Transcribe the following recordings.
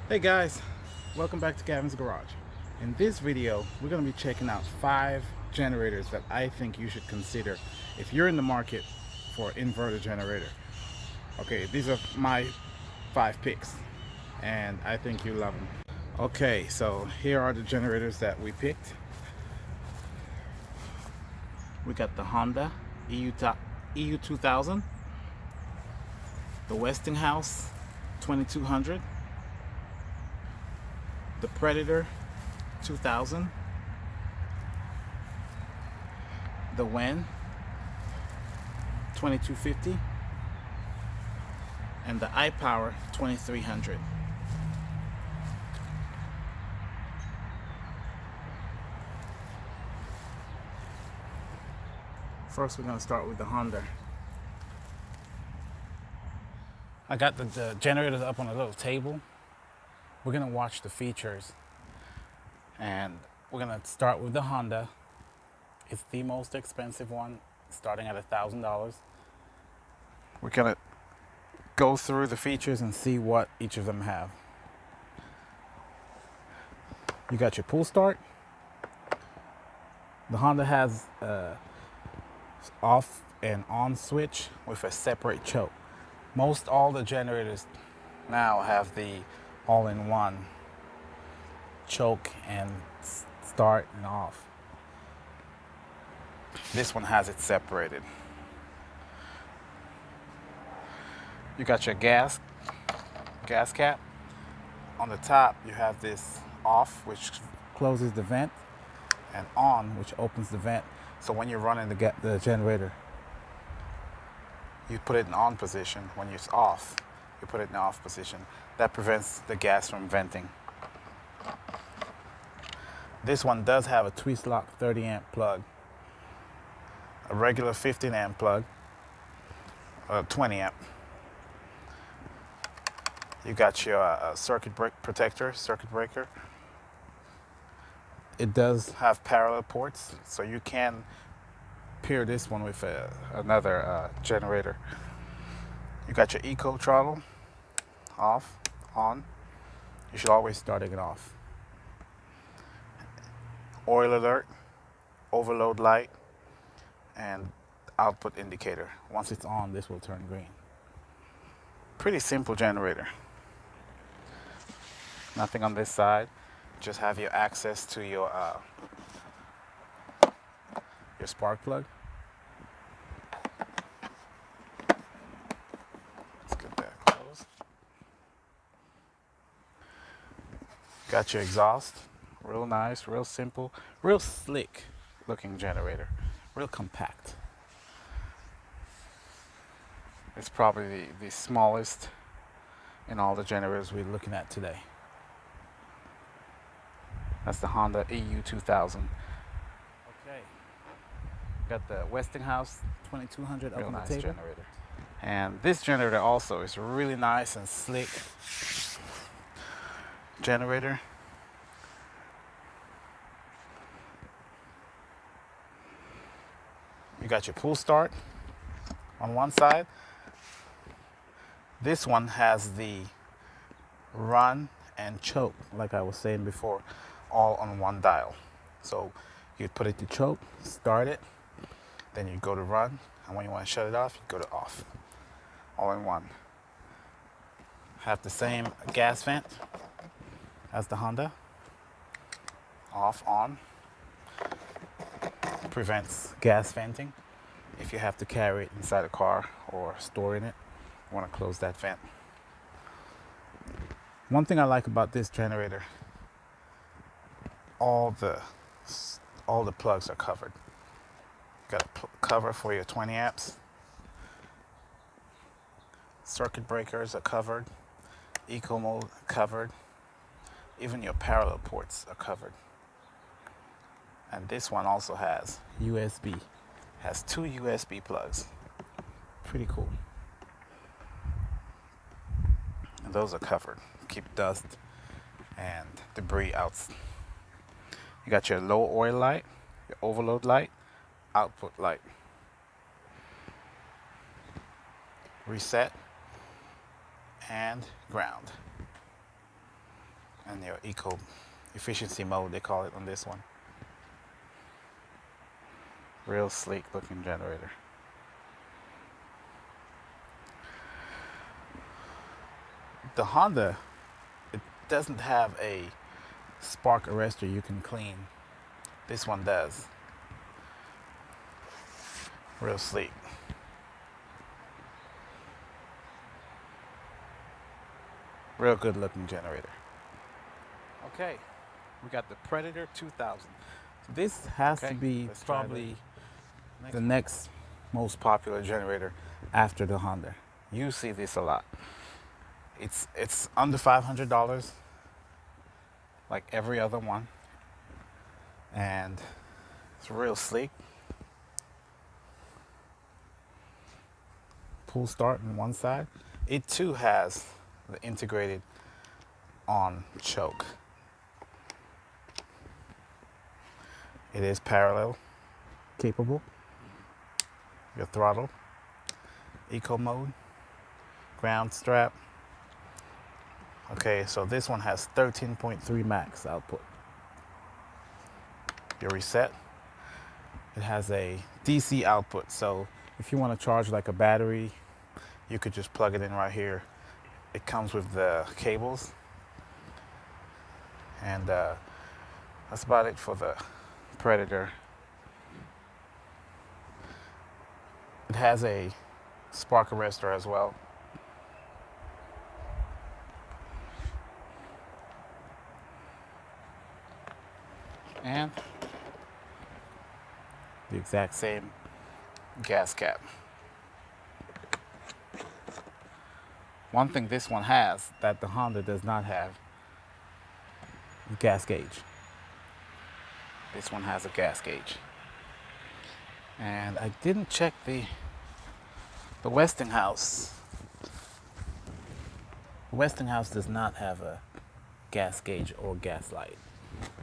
Hey guys, welcome back to Gavin's Garage. In this video, we're going to be checking out 5 generators that I think you should consider if you're in the market for an inverter generator. Okay, these are my 5 picks, and I think you love them. Okay, so here are the generators that we picked. We got the Honda EU2000, the Westinghouse 2200, the Predator 2000, the Wen2250, and the AIPower 2300. First, we're going to start with the Honda. I got the generators up on a little table. We're going to watch the features, and we're going to start with the Honda. It's the most expensive one, starting at $1,000. We're going to go through the features and see what each of them have. You got your pull start. The Honda has off and on switch with a separate choke. Most all the generators now have the all-in-one choke and start and off. This one has it separated. You got your gas cap. On the top you have this off, which closes the vent, and on, which opens the vent. So when you're running the generator, you put it in on position. When it's off, you put it in off position. That prevents the gas from venting. This one does have a twist lock 30 amp plug, a regular 15 amp plug, 20 amp. You got your circuit breaker. It does have parallel ports, so you can pair this one with another generator. You got your eco throttle, off, on. You should always start it off. Oil alert, overload light, and output indicator. Once it's on, this will turn green. Pretty simple generator. Nothing on this side. Just have your access to your spark plug. Let's get that closed. Got your exhaust. Real nice, real simple, real slick looking generator. Real compact. It's probably the smallest in all the generators we're looking at today. That's the Honda EU2000. Okay. Got the Westinghouse 2200 up on the table. Generator. And this generator also is really nice and slick generator. You got your pull start on one side. This one has the run and choke, like I was saying before, all on one dial. So you put it to choke, start it, then you go to run, and when you want to shut it off, you go to off. All in one. Have the same gas vent as the Honda. Off, on. Prevents gas venting. If you have to carry it inside a car or store in it, you want to close that vent. One thing I like about this generator, all the plugs are covered. Got a cover for your 20 amps. Circuit breakers are covered. Eco mode covered. Even your parallel ports are covered. And this one also has USB. Has 2 USB plugs. Pretty cool. And those are covered. Keep dust and debris out. You got your low oil light, your overload light, output light. Reset and ground. and your eco efficiency mode, they call it on this one. Real sleek looking generator. The Honda, it doesn't have a spark arrestor you can clean. This one does. Real sleek. Real good looking generator. Okay, we got the Predator 2000. This has to be probably the next most popular generator after the Honda. You see this a lot. It's under $500, like every other one, and it's real sleek. Pull start on one side. It too has the integrated on choke. It is parallel capable. Your throttle, eco mode, ground strap. Okay, so this one has 13.3 max output. Your reset, it has a DC output, so if you want to charge like a battery, you could just plug it in right here. It comes with the cables, and that's about it for the Predator. It has a spark arrestor as well. And the exact same gas cap. One thing this one has that the Honda does not have is gas gauge. This one has a gas gauge. And I didn't check the Westinghouse. The Westinghouse does not have a gas gauge or gas light.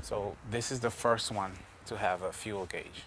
So this is the first one to have a fuel gauge.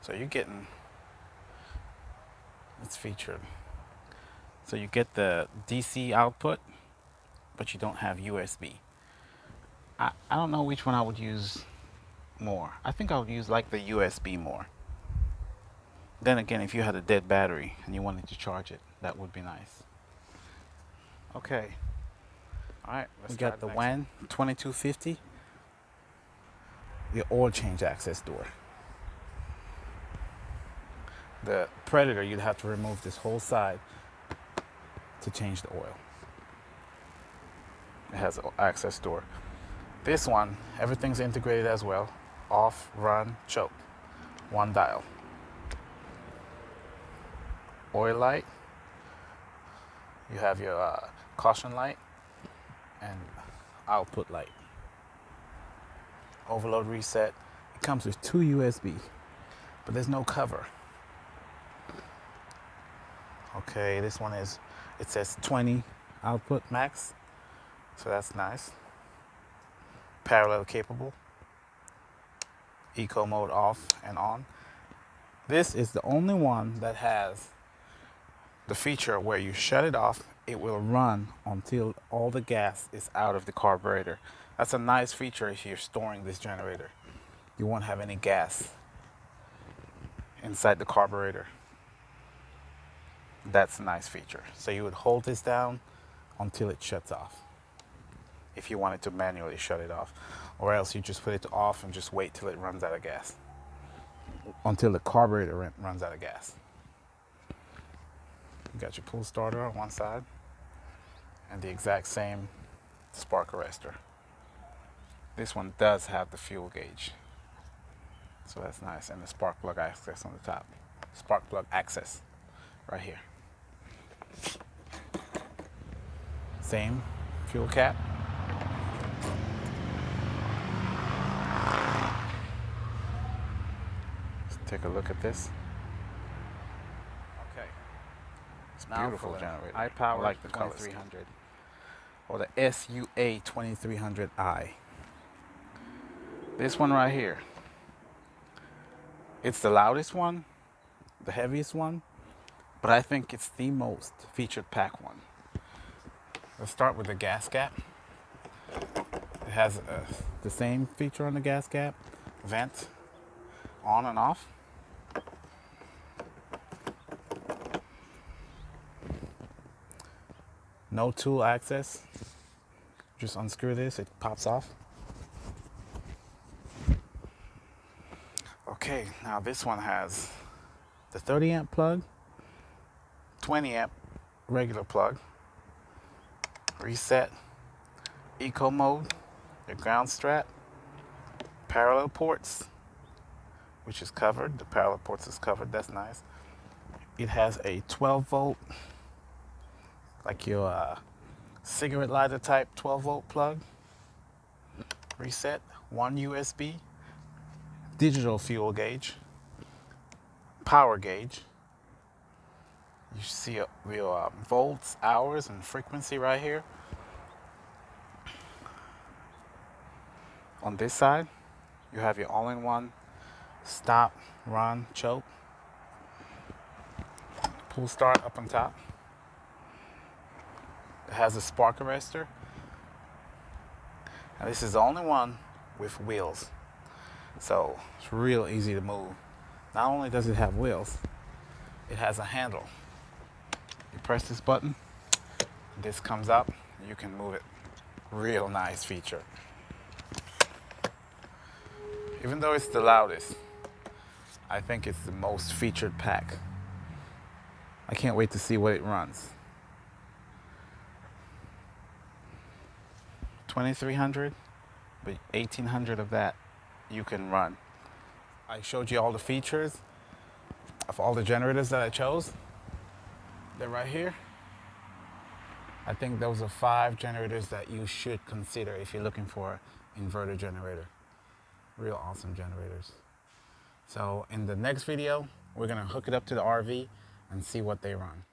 So you're getting, it's featured. So you get the DC output, but you don't have USB. I don't know which one I would use more. I think I would use like the USB more. Then again, if you had a dead battery and you wanted to charge it, that would be nice. Okay. All right, we got the Wen2250, the oil change access door. The Predator, you'd have to remove this whole side to change the oil. It has an access door. This one, everything's integrated as well. Off, run, choke. One dial. Oil light. You have your caution light and output light. Overload reset. It comes with 2 USB, but there's no cover. Okay, this one is, it says 20 output max, so that's nice. Parallel capable. Eco mode off and on. This is the only one that has the feature where you shut it off, it will run until all the gas is out of the carburetor. That's a nice feature if you're storing this generator. You won't have any gas inside the carburetor. That's a nice feature. So you would hold this down until it shuts off, if you wanted to manually shut it off. Or else you just put it off and just wait till it runs out of gas, until the carburetor runs out of gas. You got your pull starter on one side and the exact same spark arrestor. This one does have the fuel gauge, so that's nice, and the spark plug access on the top. Spark plug access right here. Same fuel cap. Let's take a look at this. Okay. It's a beautiful generator. AIPower, I like the color 2300 or the SUA2300i. This one right here. It's the loudest one, the heaviest one, but I think it's the most featured pack one. Let's start with the gas cap. It has the same feature on the gas cap, vent on and off. No tool access. Just unscrew this, it pops off. Okay, now this one has the 30 amp plug, 20 amp regular plug, reset, eco mode, your ground strap, parallel ports, which is covered. The parallel ports is covered, that's nice. It has a 12 volt, like your cigarette lighter type 12 volt plug, reset, one USB, digital fuel gauge, power gauge. You see your volts, hours, and frequency right here. On this side, you have your all-in-one stop, run, choke, pull start up on top. It has a spark arrestor. And this is the only one with wheels. So it's real easy to move. Not only does it have wheels, it has a handle. You press this button, this comes up, you can move it. Real nice feature. Even though it's the loudest, I think it's the most featured pack. I can't wait to see what it runs. 2300, but 1800 of that you can run. I showed you all the features of all the generators that I chose. They're right here. I think those are 5 generators that you should consider if you're looking for an inverter generator. Real awesome generators. So in the next video, we're gonna hook it up to the RV and see what they run.